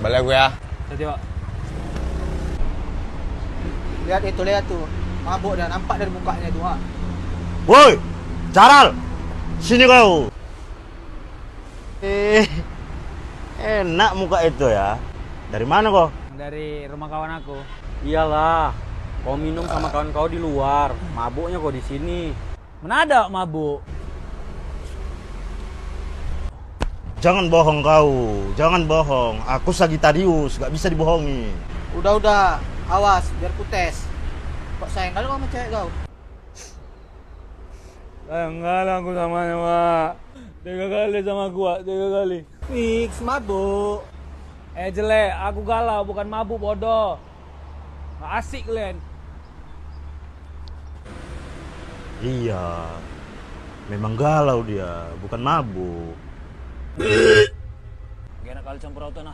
Balik gue ya. Tadi Pak. Lihat tuh. Mabuk dan nampak dari mukanya tuh, ha. Woi, Caral, sini kau. Enak muka itu ya. Dari mana kau? Dari rumah kawan aku. Iyalah, kau minum sama kawan kau di luar, mabuknya kau di sini. Mana ada mabuk? Jangan bohong kau, jangan bohong. Aku Sagitarius, gak bisa dibohongi. Udah, awas, biar ku tes. Kok sayang kali kau sama cewek kau? Enggak lah aku samanya, Pak. 3 kali sama gua, 3 kali. Fix, mabuk. Jelek, aku galau, bukan mabuk, bodoh. Nggak asik kalian. Iya, memang galau dia, bukan mabuk. Gak enak kali campur auto nah.